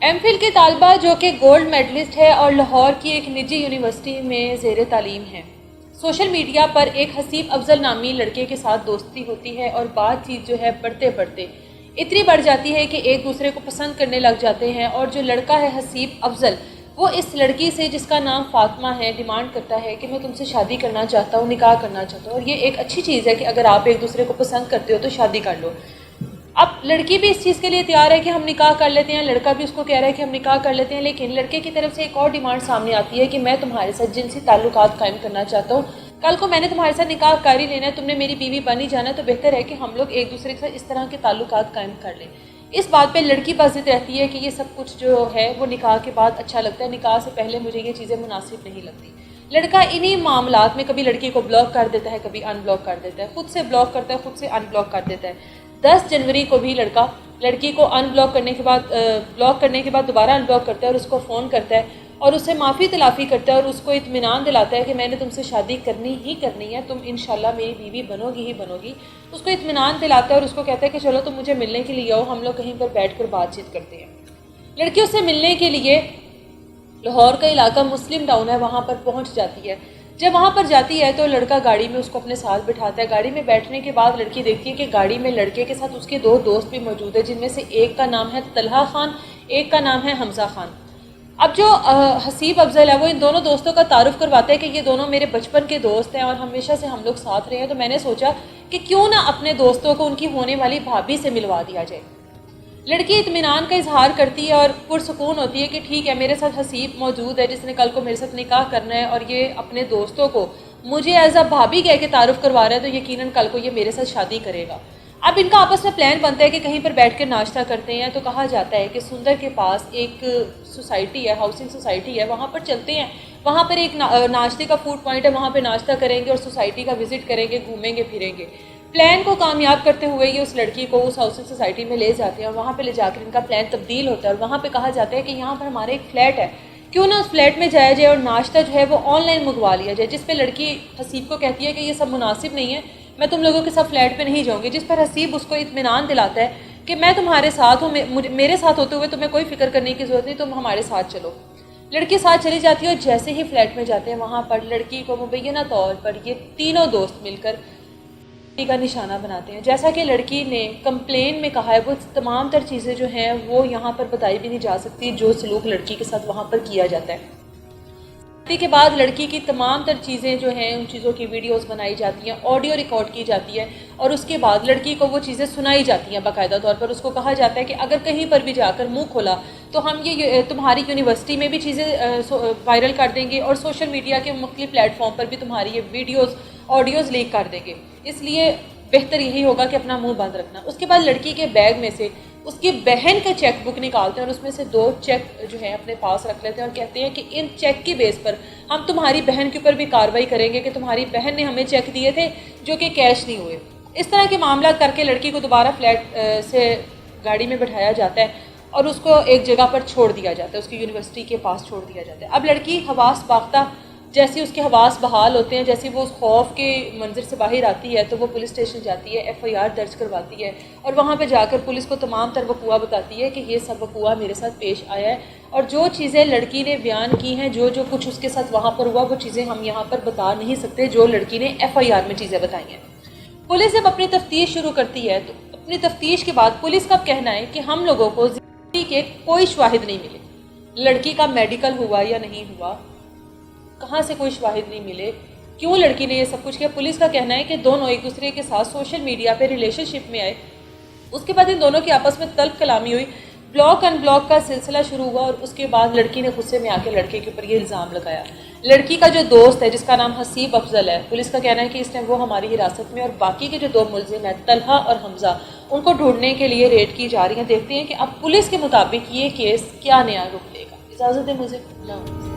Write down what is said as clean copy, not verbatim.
M Phil کی طالبہ جو کہ گولڈ میڈلسٹ ہے اور لاہور کی ایک نجی یونیورسٹی میں زیر تعلیم ہے، سوشل میڈیا پر ایک حسیب افضل نامی لڑکے کے ساتھ دوستی ہوتی ہے اور بات چیت جو ہے بڑھتے بڑھتے اتنی بڑھ جاتی ہے کہ ایک دوسرے کو پسند کرنے لگ جاتے ہیں، اور جو لڑکا ہے حسیب افضل وہ اس لڑکی سے جس کا نام فاطمہ ہے ڈیمانڈ کرتا ہے کہ میں تم سے شادی کرنا چاہتا ہوں، نکاح کرنا چاہتا ہوں، اور یہ ایک اچھی چیز ہے کہ اگر آپ ایک دوسرے کو پسند کرتے ہو تو شادی کر لو۔ اب لڑکی بھی اس چیز کے لیے تیار ہے کہ ہم نکاح کر لیتے ہیں، لڑکا بھی اس کو کہہ رہا ہے کہ ہم نکاح کر لیتے ہیں، لیکن لڑکے کی طرف سے ایک اور ڈیمانڈ سامنے آتی ہے کہ میں تمہارے ساتھ جنسی تعلقات قائم کرنا چاہتا ہوں، کل کو میں نے تمہارے ساتھ نکاح کر ہی لینا ہے، تم نے میری بیوی بن ہی جانا ہے، تو بہتر ہے کہ ہم لوگ ایک دوسرے کے ساتھ اس طرح کے تعلقات قائم کر لیں۔ اس بات پہ لڑکی پر ضد رہتی ہے کہ یہ سب کچھ جو ہے وہ نکاح کے بعد اچھا لگتا ہے، نکاح سے پہلے مجھے یہ چیزیں مناسب نہیں لگتی۔ لڑکا انہی معاملات میں کبھی لڑکی کو بلاک کر دیتا ہے، کبھی ان بلاک کر دیتا ہے، خود سے بلاک کرتا ہے، خود سے ان بلاک کر دیتا ہے۔ 10 جنوری کو بھی لڑکا لڑکی کو ان بلاک کرنے کے بعد بلاک کرنے کے بعد دوبارہ ان بلاک کرتا ہے اور اس کو فون کرتا ہے اور اس سے معافی تلافی کرتا ہے اور اس کو اطمینان دلاتا ہے کہ میں نے تم سے شادی کرنی ہی کرنی ہے، تم انشاءاللہ میری بیوی بنو گی ہی بنو گی۔ اس کو اطمینان دلاتا ہے اور اس کو کہتا ہے کہ چلو تم مجھے ملنے کے لیے آؤ، ہم لوگ کہیں پر بیٹھ کر بات چیت کرتے ہیں۔ لڑکی اس سے ملنے کے لیے لاہور کا علاقہ مسلم ٹاؤن ہے وہاں پر پہنچ جاتی ہے۔ جب وہاں پر جاتی ہے تو لڑکا گاڑی میں اس کو اپنے ساتھ بٹھاتا ہے۔ گاڑی میں بیٹھنے کے بعد لڑکی دیکھتی ہے کہ گاڑی میں لڑکے کے ساتھ اس کے 2 دوست بھی موجود ہیں، جن میں سے ایک کا نام ہے طلحہ خان، ایک کا نام ہے حمزہ خان۔ اب جو حسیب افضل ہے وہ ان دونوں دوستوں کا تعارف کرواتا ہے کہ یہ دونوں میرے بچپن کے دوست ہیں اور ہمیشہ سے ہم لوگ ساتھ رہے ہیں، تو میں نے سوچا کہ کیوں نہ اپنے دوستوں کو ان کی ہونے والی بھابھی سے ملوا دیا جائے۔ لڑکی اطمینان کا اظہار کرتی ہے اور پرسکون ہوتی ہے کہ ٹھیک ہے میرے ساتھ حسیب موجود ہے جس نے کل کو میرے ساتھ نکاح کرنا ہے، اور یہ اپنے دوستوں کو مجھے ایز اے بھابھی کہہ کے تعارف کروا رہا ہے، تو یقیناً کل کو یہ میرے ساتھ شادی کرے گا۔ اب ان کا آپس میں پلان بنتا ہے کہ کہیں پر بیٹھ کر ناشتہ کرتے ہیں، تو کہا جاتا ہے کہ سندر کے پاس ایک سوسائٹی ہے، ہاؤسنگ سوسائٹی ہے، وہاں پر چلتے ہیں، وہاں پر ایک ناشتے کا فوڈ پوائنٹ ہے، وہاں پہ ناشتہ کریں گے اور سوسائٹی کا وزٹ کریں گے، گھومیں گے پھریں گے۔ پلان کو کامیاب کرتے ہوئے یہ اس لڑکی کو اس ہاؤسنگ سوسائٹی میں لے جاتے ہیں اور وہاں پہ لے جا کر ان کا پلان تبدیل ہوتا ہے، اور وہاں پہ کہا جاتا ہے کہ یہاں پر ہمارے ایک فلیٹ ہے، کیوں نہ اس فلیٹ میں جایا جائے اور ناشتہ جو ہے وہ آن لائن منگوا لیا جائے، جس پہ لڑکی حسیب کو کہتی ہے کہ یہ سب مناسب نہیں ہے، میں تم لوگوں کے ساتھ فلیٹ پہ نہیں جاؤں گی، جس پر حسیب اس کو اطمینان دلاتا ہے کہ میں تمہارے ساتھ ہوں، میرے ساتھ ہوتے ہوئے تمہیں کوئی فکر کرنے کی ضرورت نہیں، تم ہمارے ساتھ چلو۔ لڑکی ساتھ چلی جاتی ہے اور جیسے ہی فلیٹ میں جاتے ہیں وہاں پر لڑکی کو مبینہ طور پر یہ تینوں دوست مل کر کا نشانہ بناتے ہیں۔ جیسا کہ لڑکی نے کمپلین میں کہا ہے وہ تمام تر چیزیں جو ہیں وہ یہاں پر بتائی بھی نہیں جا سکتی جو سلوک لڑکی کے ساتھ وہاں پر کیا جاتا ہے۔ شادی کے بعد لڑکی کی تمام تر چیزیں جو ہیں ان چیزوں کی ویڈیوز بنائی جاتی ہیں، آڈیو ریکارڈ کی جاتی ہے، اور اس کے بعد لڑکی کو وہ چیزیں سنائی جاتی ہیں باقاعدہ طور پر۔ اس کو کہا جاتا ہے کہ اگر کہیں پر بھی جا کر منہ کھولا تو ہم یہ تمہاری یونیورسٹی میں بھی چیزیں وائرل کر دیں گے اور سوشل میڈیا کے مختلف پلیٹ فارم پر بھی تمہاری یہ ویڈیوز آڈیوز لیک کر دیں گے، اس لیے بہتر یہی ہوگا کہ اپنا منہ بند رکھنا۔ اس کے بعد لڑکی کے بیگ میں سے اس کی بہن کا چیک بک نکالتے ہیں اور اس میں سے 2 چیک جو ہیں اپنے پاس رکھ لیتے ہیں اور کہتے ہیں کہ ان چیک کی بیس پر ہم تمہاری بہن کے اوپر بھی کارروائی کریں گے کہ تمہاری بہن نے ہمیں چیک دیے تھے جو کہ کیش نہیں ہوئے۔ اس طرح کے معاملات کر کے لڑکی کو دوبارہ فلیٹ سے گاڑی میں بٹھایا جاتا ہے اور اس کو ایک جگہ پر چھوڑ دیا جاتا ہے، اس کی یونیورسٹی کے پاس چھوڑ دیا جاتا ہے۔ اب لڑکی حواس باختہ جیسے اس کے حواس بحال ہوتے ہیں، جیسے وہ اس خوف کے منظر سے باہر آتی ہے تو وہ پولیس اسٹیشن جاتی ہے، FIR درج کرواتی ہے اور وہاں پہ جا کر پولیس کو تمام تر وقوع بتاتی ہے کہ یہ سب وقوع میرے ساتھ پیش آیا ہے، اور جو چیزیں لڑکی نے بیان کی ہیں، جو کچھ اس کے ساتھ وہاں پر ہوا، وہ چیزیں ہم یہاں پر بتا نہیں سکتے جو لڑکی نے FIR میں چیزیں بتائی ہیں۔ پولیس جب اپنی تفتیش شروع کرتی ہے تو اپنی تفتیش کے بعد پولیس کا کہنا ہے کہ ہم لوگوں کو زندگی کے کوئی شواہد نہیں ملے، لڑکی کا میڈیکل ہوا یا نہیں ہوا، کہاں سے کوئی شواہد نہیں ملے، کیوں لڑکی نے یہ سب کچھ کیا۔ پولیس کا کہنا ہے کہ دونوں ایک دوسرے کے ساتھ سوشل میڈیا پہ ریلیشن شپ میں آئے، اس کے بعد ان دونوں کی آپس میں طلب کلامی ہوئی، بلاک ان بلاک کا سلسلہ شروع ہوا، اور اس کے بعد لڑکی نے غصے میں آ کے لڑکے کے اوپر یہ الزام لگایا۔ لڑکی کا جو دوست ہے جس کا نام حسیب افضل ہے، پولیس کا کہنا ہے کہ اس ٹائم وہ ہماری حراست میں، اور باقی کے جو 2 ملزم ہیں طلحہ اور حمزہ، ان کو ڈھونڈنے کے لیے ریڈ کی جا رہی ہیں۔ دیکھتے ہیں کہ اب پولیس کے مطابق یہ کیس کیا نیا رخ لے گا۔ اجازت ہے مجھے۔ اللہ حافظ۔